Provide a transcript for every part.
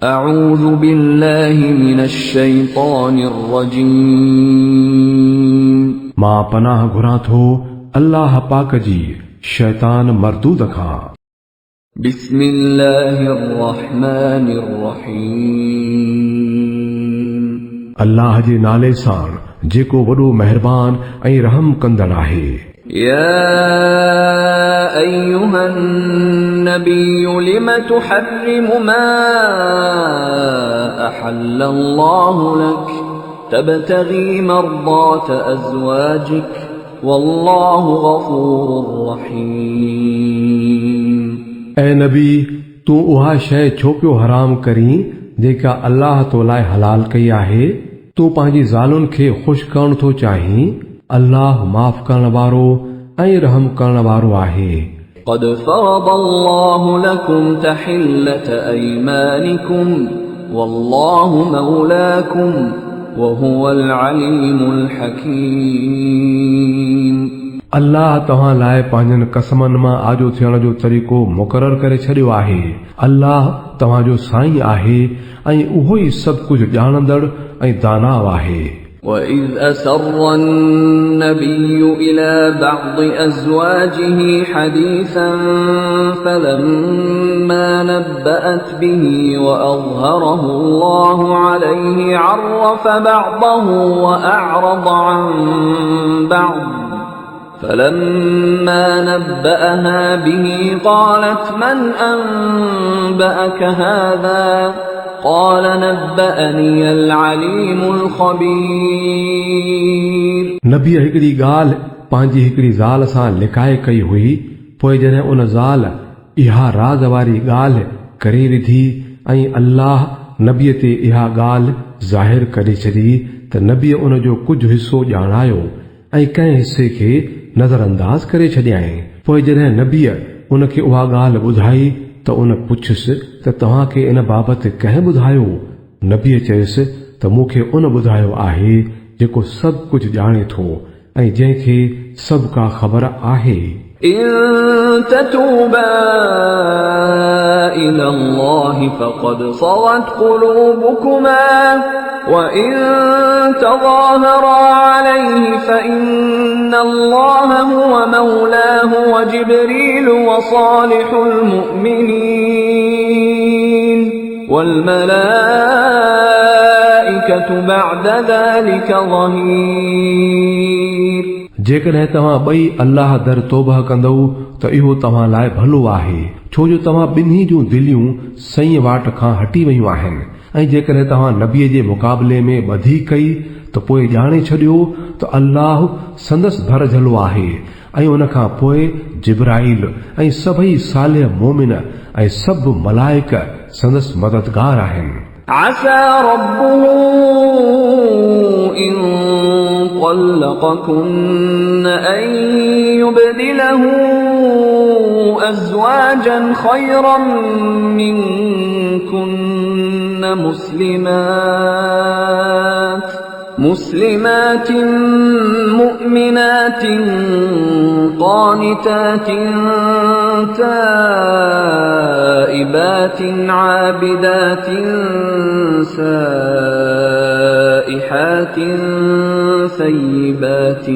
أعوذ بالله من الشيطان الرجيم मां पनाह घुरां थो अल्लाह पाक जी शैतान मरदूद खां। بسم الله الرحمن الرحيم अल्लाह जे नाले सां जेको वॾो मेहरबान ऐं रहम कंदड़ आहे। يا أيها النبي لم تحرم ما أحل الله لك تبتغي مرضات أزواجك والله غفور رحيم ऐ नबी तूं उहा शइ छो पियो हराम करीं जेका अल्लाह तो लाइ हलाल कई आहे। तूं पंहिंजी ज़ालुनि खे ख़ुशि करणु थो चाहीं। अल्लाह माफ़ करण वारो ऐं रहम करण वारो आहे। قد فرض الله لكم تحلة أيمانكم والله مولاكم وهو العليم الحكيم अल्लाह तव्हां लाइ पंहिंजनि कसमनि मां आजो थियण जो तरीक़ो मुक़ररु करे छॾियो आहे। अल्लाह तव्हांजो साईं आहे ऐं उहो ई सभु कुझु ॼाणंदड़ ऐं दानाव आहे। وَإِذْ أَسَرَّ النَّبِيُّ إِلَى بَعْضِ أَزْوَاجِهِ حَدِيثًا فَلَمَّا نَبَّأَتْ بِهِ وَأَظْهَرَهُ اللَّهُ عَلَيْهِ عَرَّفَ بَعْضَهُ وَأَعْرَضَ عَنْ بَعْضٍ فَلَمَّا نَبَّأَهَا بِهِ قَالَتْ مَنْ أَنْبَأَكَ هَذَا قال نبأني العليم الخبير नबी हिकिड़ी ॻाल्हि पंहिंजी हिकिड़ी ज़ाल सां लिकाए कई हुई। पोइ जॾहिं उन ज़ाल इहा राज़ वारी ॻाल्हि करे विधी ऐं अल्लाह नबीअ ते इहा ॻाल्हि ज़ाहिर करे छॾी त नबीअ उन जो कुझु हिसो ॼाणायो ऐं कंहिं हिसे खे नज़रअंदाज करे छॾियईं। पोइ जॾहिं नबीअ उन खे उहा ॻाल्हि ॿुधाई त उन पुछियुसि त तव्हांखे इन बाबति कंहिं ॿुधायो। नबीअ चयुसि त मूंखे उन ॿुधायो आहे जेको सभु कुझु ॼाणे थो ऐं जंहिंखे सभु का ख़बर आहे। إن تتوبا إلى الله فقد صغت قلوبكما وإن تظاهرا عليه فإن الله هو مولاه وجبريل وصالح المؤمنين والملائكة بعد ذلك ظهير जेकॾहिं तव्हां ॿई अल्लाह दर तौबह कंदव त इहो तव्हां लाइ भलो आहे, छो जो तव्हां ॿिन्ही जूं दिलियूं सही वाट खां हटी वयूं आहिनि। ऐं जेकॾहिं तव्हां नबीअ जे मुक़ाबले में ॿधी कई त पोइ ॼाणे छॾियो त अल्लाह संदसि भर झलो आहे ऐं उन खां पोइ जिब्राइल ऐं सभई सालिह मोमिन ऐं सभु मलाइक संदसि मददगार आहिनि। عسى ربه إن طلقكن أن يبدله أزواجا خيرا منكن مسلمات مؤمنات قانتات تائبات عابدات سائحات ثيبات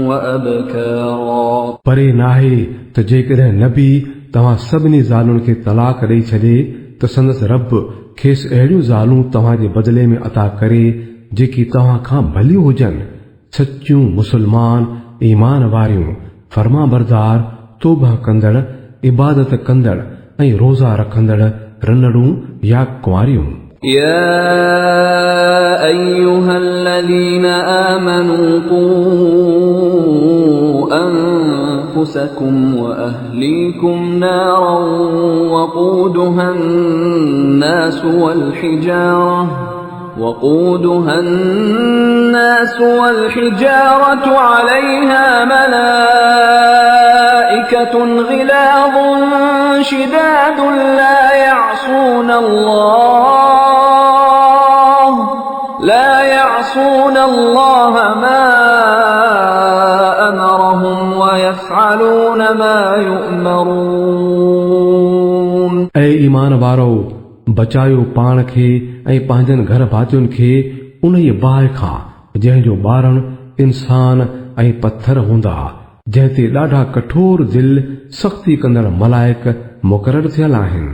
وأبكارا परे नाहे त जेकॾहिं नबी तव्हां सभिनी ज़ालुनि खे तलाक ॾेई छॾे त संदसि रब खेसि अहिड़ियूं ज़ालूं तव्हांजे बदिले में अता करे जेकी तव्हां खां भलियूं हुजनि, सचियूं मुसलमान ईमान वारियूं फर्मा बरदार तौबह कंदड़ इबादत कंदड़ ऐं रोज़ा रखंदड़ रनड़ूं या कुंवारियूं। يا أيها الذين آمنوا قوا أنفسكم وأهليكم نارا وقودها الناس والحجارة عليها ملائكة غلاظ شداد لا يعصون الله ما أمرهم ويفعلون ما يؤمرون ऐं ईमान वारो बचायो पाण खे ऐं पंहिंजनि घर भातियुनि खे उन ई बाहि खां जंहिंजो ॿारण इंसान ऐं पत्थर हूंदा, जंहिं ते ॾाढा कठोर दिल सख़्ती कंदड़ मलाइक मुक़रर थियल आहिनि,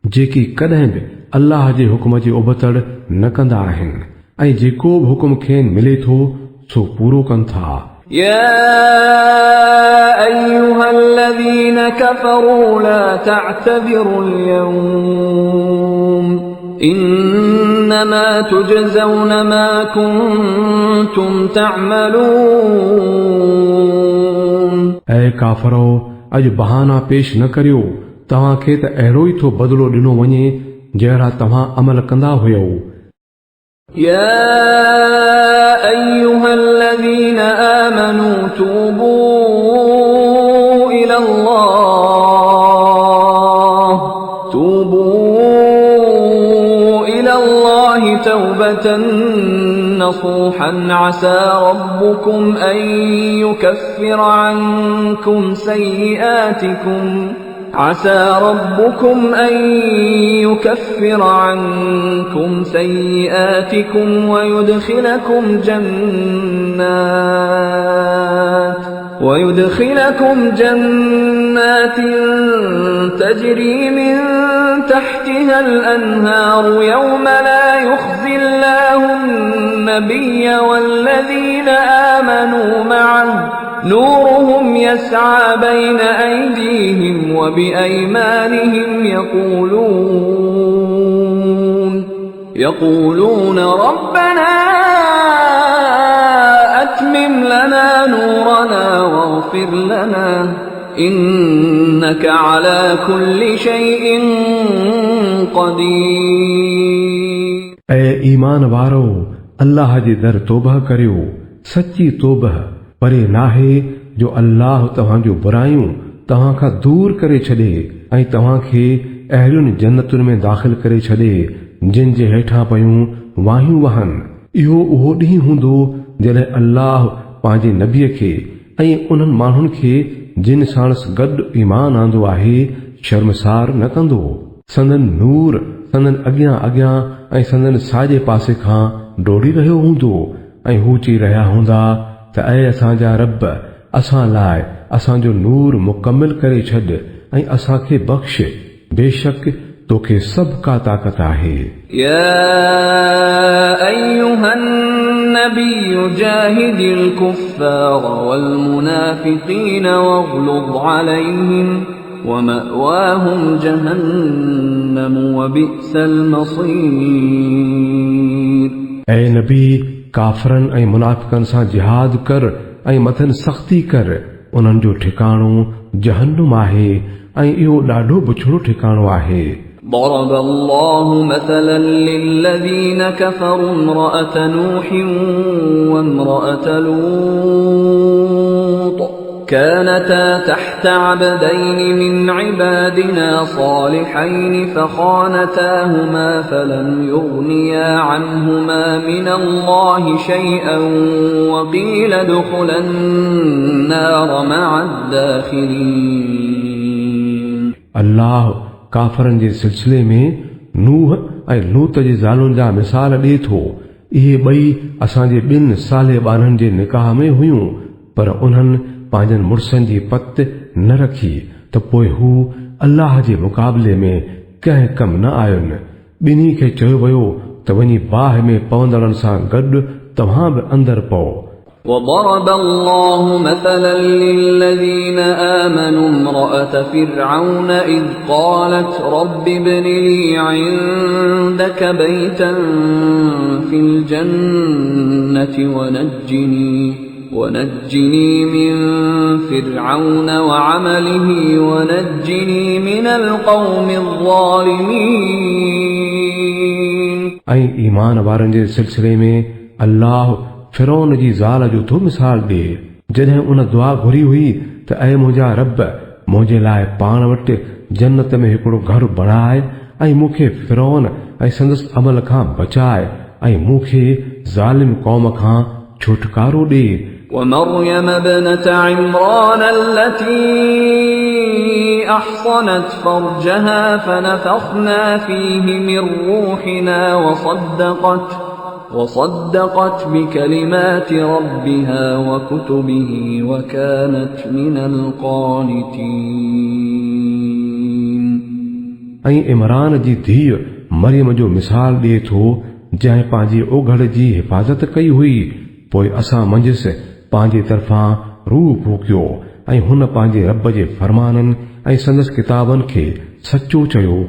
जेकी कॾहिं बि अल्लाह जे हुकुम जी उबतड़ न कंदा आहिनि ऐं जेको बि हुकुम खेनि मिले थो सो पूरो कनि था। يا أيها الذين كفروا لا تعتذروا اليوم إنما تجزون ما كنتم تعملون। ऐ काफ़रो, अॼु बहाना पेश न करियो, तव्हांखे त अहिड़ो ई थो बदिलो ॾिनो वञे जहिड़ा तव्हां अमल कंदा हुयो। يا أيها الذين آمنوا توبوا إلى الله توبة نصوحا عسى ربكم أن يكفر عنكم سيئاتكم ويدخلكم جنات تجري من تحتها الأنهار يوم لا يخزي الله النبي والذين آمنوا معه نورهم يسعى بين أيديهم وبأيمانهم يقولون ربنا أتمم لنا نورنا واغفر لنا إنك على كل شيء قدير۔ ऐ ईमान वारो, अल्लाह जे दर तौबह करियो, सची तौबह परे नाहे जो अल्लाह तव्हांजो बुरायूं तव्हां खां दूर करे छॾे ऐं तव्हांखे अहिड़ियुनि जन्नतुनि में दाख़िल करे छॾे जिन जे हेठां पयूं वाहियूं वहनि। इहो उहो ॾींहुं हूंदो जॾहिं अल्लाह पंहिंजे नबीअ खे ऐं उन्हनि माण्हुनि खे जिन साणस गॾु ईमान आंदो आहे शर्मसार न कंदो। संदन नूर संदन अॻियां अॻियां ऐं संदन साॼे पासे खां डोड़ी रहियो हूंदो ऐं हू चई रहिया हूंदा त ऐ असांजा रब, असां लाइ असांजो नूर मुकमिल करे छॾ ऐं असांखे बख़्श, बेशक तोखे सभु का ताक़त आहे। يا أيها النبي جاهد الكفار والمنافقين واغلظ عليهم ومأواهم جهنم وبئس المصير۔ ऐ नबी, काफ़रनि ऐं मुनाफ़िक़नि सां जिहाद कर ऐं मथनि सख़्ती कर, उन्हनि जो ठिकाणो जहन्नुम आहे ऐं इहो ॾाढो बुछड़ो ठिकाणो आहे। ضرب الله مثلا للذين كفروا امرأة نوح وامرأة لوط كانتا تحت عبدين من عبادنا صالحين فخانتاهما فلم يغنيا عنهما من الله شيئا وقيل ادخلا النار مع الداخلين۔ अल्लाह काफ़रनि जे सिलसिले में नूह ऐं लूत जे ज़ालुनि जा मिसाल ॾिए थो। इहे ॿई असांजे ॿिनि साले ॿारनि जे निकाह में हुयूं, पर उन्हनि पंहिंजनि मुड़सनि जी पत न रखी त पोइ हू अल्लाह जे मुक़ाबले में कंहिं कम न आयुनि। ॿिन्ही खे चयो वियो त वञी बाहि में पवंदड़नि सां गॾु तव्हां बि अंदरि पओ। وضرب الله مثلا للذين آمنوا امرأة فرعون إذ قالت رب ابن لي عندك بيتا في الجنة ونجني من فرعون وعمله ونجني من القوم الظالمين۔ ऐं ईमान वारनि जे सिलसिले में अल्लाह फिरौन जी ज़ाल जो थो मिसाल ॾे, जॾहिं उन दुआ घुरी हुई त ऐ मुंहिंजा रब, मुंहिंजे लाइ पाण वटि जन्नत में हिकिड़ो घर बणाए ऐं मूंखे फिरौन ऐं संदसि अमल खां बचाए ऐं मूंखे ज़ालिम क़ौम खां छुटकारो ॾे ومريم ابنة عمران التي أحصنت فرجها فنفخنا فيه من روحنا وصدقت بكلمات ربها وكتبه وكانت من القانتين. ऐं इमरान जी धीअ मरियम जो मिसाल ॾिए थो जंहिं पंहिंजी ओघड़ जी हिफ़ाज़त कई हुई, पोइ असां मंझसि पंहिंजे तरफ़ां रूह फूकियो ऐं हुन पंहिंजे रब जे फरमाननि ऐं संदसि किताबनि खे सचो चयो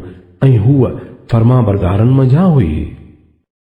ऐं हूअ फर्माबरदारनि मंझां हुई।